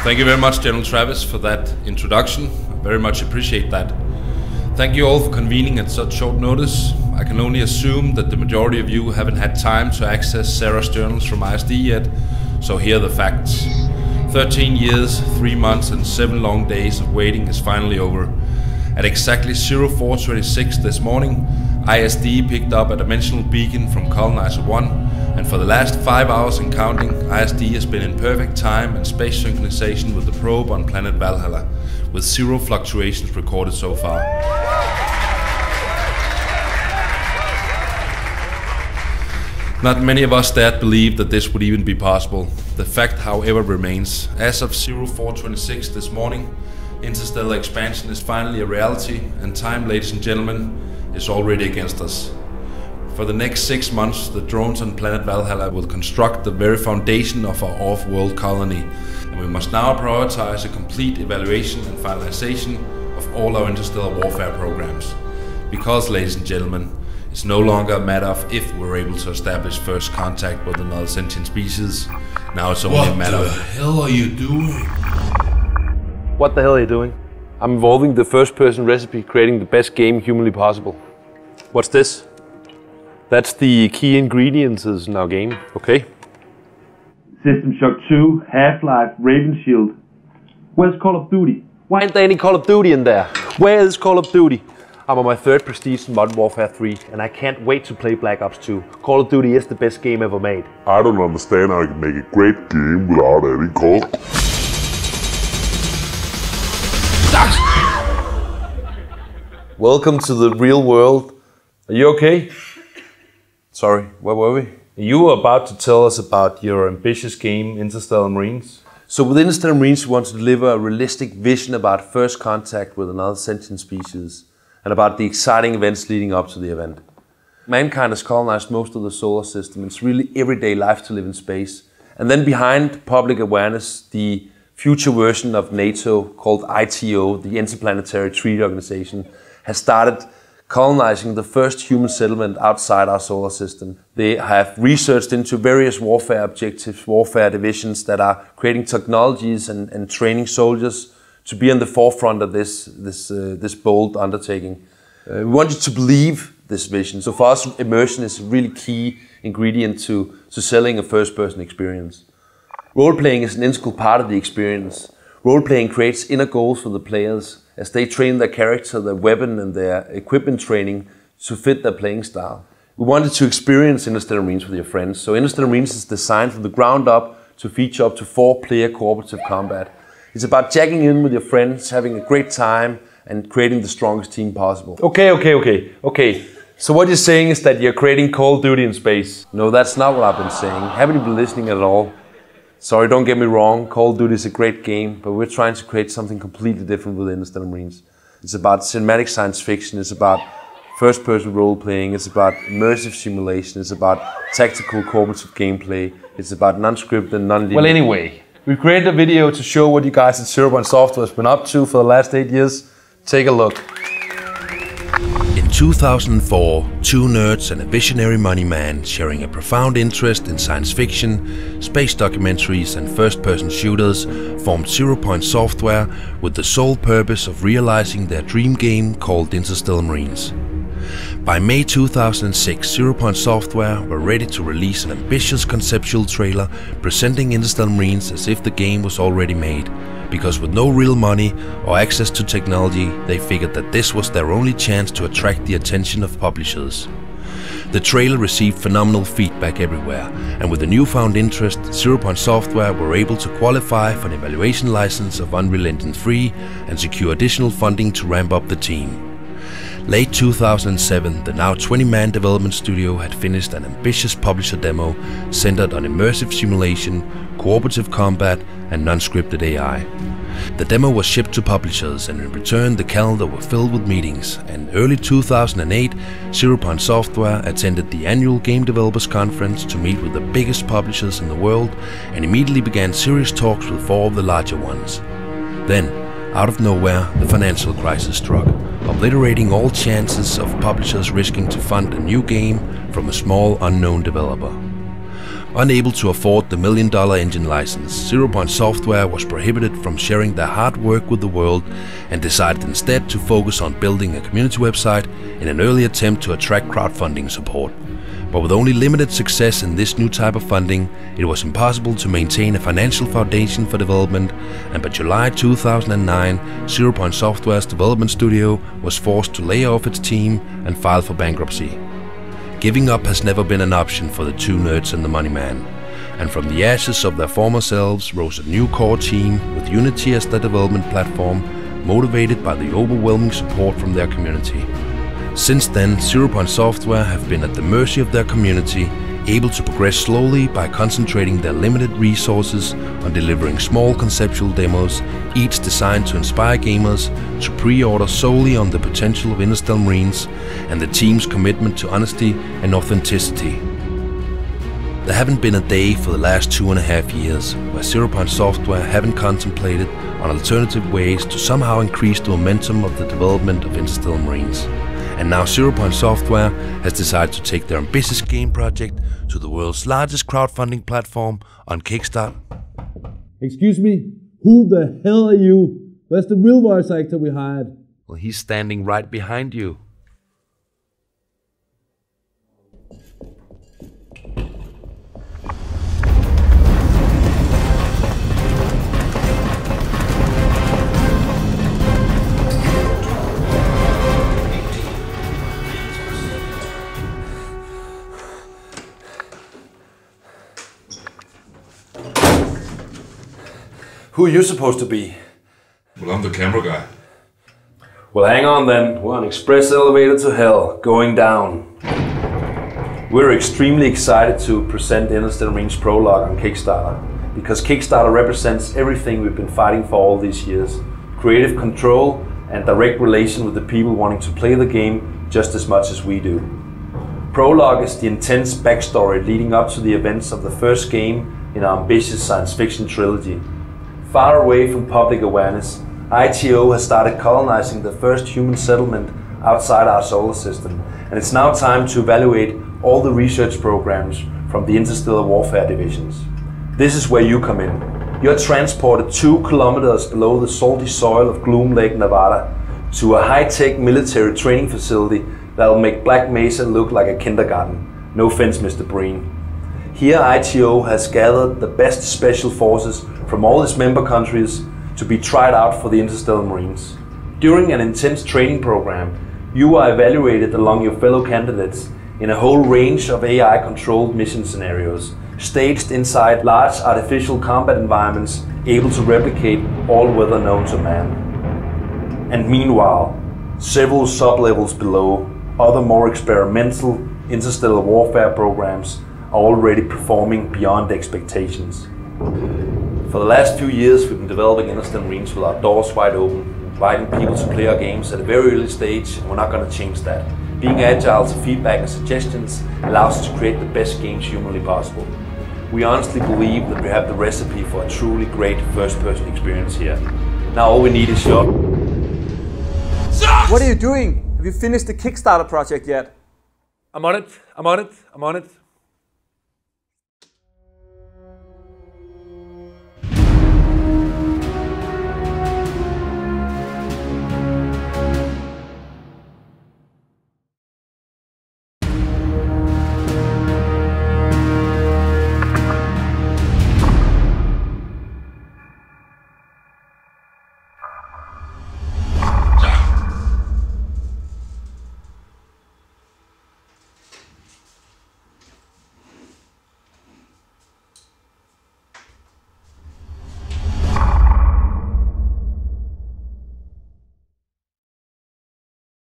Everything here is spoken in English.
Thank you very much, General Travis, for that introduction. I very much appreciate that. Thank you all for convening at such short notice. I can only assume that the majority of you haven't had time to access Sarah's journals from ISD yet, so here are the facts. 13 years, 3 months and 7 long days of waiting is finally over. At exactly 0426 this morning, ISD picked up a dimensional beacon from Colonizer 1, and for the last 5 hours and counting, ISD has been in perfect time and space synchronization with the probe on planet Valhalla, with 0 fluctuations recorded so far. Not many of us dared believe that this would even be possible. The fact, however, remains. As of 0426 this morning, interstellar expansion is finally a reality, and time, ladies and gentlemen, is already against us. For the next 6 months, the drones on planet Valhalla will construct the very foundation of our off-world colony, and we must now prioritize a complete evaluation and finalization of all our interstellar warfare programs. Because, ladies and gentlemen, it's no longer a matter of if we're able to establish first contact with another sentient species. Now it's only a matter of... What the hell are you doing? What the hell are you doing? I'm evolving the first-person recipe, creating the best game humanly possible. What's this? That's the key ingredients in our game, okay? System Shock 2, Half-Life, Raven Shield. Where's Call of Duty? Why ain't there any Call of Duty in there? Where is Call of Duty? I'm on my 3rd prestige in Modern Warfare 3, and I can't wait to play Black Ops 2. Call of Duty is the best game ever made. I don't understand how you can make a great game without adding Call. Welcome to the real world. Are you okay? Sorry, where were we? You were about to tell us about your ambitious game, Interstellar Marines. So with Interstellar Marines, we want to deliver a realistic vision about first contact with another sentient species, and about the exciting events leading up to the event. Mankind has colonized most of the solar system. It's really everyday life to live in space. And then behind public awareness, the future version of NATO called ITO, the Interplanetary Treaty Organization, has started colonizing the first human settlement outside our solar system. They have researched into various warfare objectives, warfare divisions that are creating technologies and training soldiers to be on the forefront of this bold undertaking. We want you to believe this vision. So for us, immersion is a really key ingredient to selling a first-person experience. Role-playing is an integral part of the experience. Role-playing creates inner goals for the players as they train their character, their weapon and their equipment training to fit their playing style. We wanted to experience Interstellar Marines with your friends. So Interstellar Marines is designed from the ground up to feature up to 4-player cooperative combat. It's about checking in with your friends, having a great time, and creating the strongest team possible. Okay. So what you're saying is that you're creating Call of Duty in space. No, that's not what I've been saying. Haven't you been listening at all? Sorry, don't get me wrong, Call of Duty is a great game, but we're trying to create something completely different with Interstellar Marines. It's about cinematic science fiction, it's about first-person role-playing, it's about immersive simulation, it's about tactical cooperative gameplay, it's about non-scripted and non-linear. Well, anyway, we created a video to show what you guys at 0 Point Software has been up to for the last 8 years. Take a look. In 2004, 2 nerds and a visionary money man sharing a profound interest in science fiction, space documentaries and first-person shooters formed 0 Point Software with the sole purpose of realizing their dream game called Interstellar Marines. By May 2006, 0 Point Software were ready to release an ambitious conceptual trailer presenting Interstellar Marines as if the game was already made, because with no real money or access to technology, they figured that this was their only chance to attract the attention of publishers. The trailer received phenomenal feedback everywhere, and with the newfound interest, 0 Point Software were able to qualify for an evaluation license of Unreal Engine 3 and secure additional funding to ramp up the team. Late 2007, the now 20-man development studio had finished an ambitious publisher demo centered on immersive simulation, cooperative combat and non-scripted AI. The demo was shipped to publishers, and in return the calendar was filled with meetings, and early 2008, 0 Point Software attended the annual Game Developers Conference to meet with the biggest publishers in the world and immediately began serious talks with 4 of the larger ones. Then, out of nowhere, the financial crisis struck, obliterating all chances of publishers risking to fund a new game from a small unknown developer. Unable to afford the $1 million engine license, 0 Point Software was prohibited from sharing their hard work with the world and decided instead to focus on building a community website in an early attempt to attract crowdfunding support. But with only limited success in this new type of funding, it was impossible to maintain a financial foundation for development, and by July 2009, 0 Point Software's development studio was forced to lay off its team and file for bankruptcy. Giving up has never been an option for the two nerds and the money man, and from the ashes of their former selves rose a new core team with Unity as their development platform, motivated by the overwhelming support from their community. Since then, 0 Point Software have been at the mercy of their community, able to progress slowly by concentrating their limited resources on delivering small conceptual demos, each designed to inspire gamers to pre-order solely on the potential of Interstellar Marines and the team's commitment to honesty and authenticity. There haven't been a day for the last 2.5 years where 0 Point Software haven't contemplated on alternative ways to somehow increase the momentum of the development of Interstellar Marines. And now 0 Point Software has decided to take their ambitious game project to the world's largest crowdfunding platform on Kickstarter. Excuse me, who the hell are you? Where's the real voice actor we hired? Well, he's standing right behind you. Who are you supposed to be? Well, I'm the camera guy. Well, hang on then. We're on express elevator to hell, going down. We're extremely excited to present Interstellar Marines Prologue on Kickstarter, because Kickstarter represents everything we've been fighting for all these years. Creative control and direct relation with the people wanting to play the game just as much as we do. Prologue is the intense backstory leading up to the events of the first game in our ambitious science fiction trilogy. Far away from public awareness, ITO has started colonizing the first human settlement outside our solar system, and it's now time to evaluate all the research programs from the interstellar warfare divisions. This is where you come in. You're transported 2 kilometers below the salty soil of Gloom Lake, Nevada, to a high-tech military training facility that'll make Black Mesa look like a kindergarten. No offense, Mr. Breen. Here ITO has gathered the best special forces from all its member countries to be tried out for the Interstellar Marines. During an intense training program, you are evaluated along your fellow candidates in a whole range of AI-controlled mission scenarios, staged inside large artificial combat environments able to replicate all weather known to man. And meanwhile, several sub-levels below, other more experimental interstellar warfare programs are already performing beyond expectations. For the last few years, we've been developing Interstellar Marines with our doors wide open, inviting people to play our games at a very early stage, and we're not going to change that. Being agile to feedback and suggestions allows us to create the best games humanly possible. We honestly believe that we have the recipe for a truly great first-person experience here. Now all we need is your... What are you doing? Have you finished the Kickstarter project yet? I'm on it.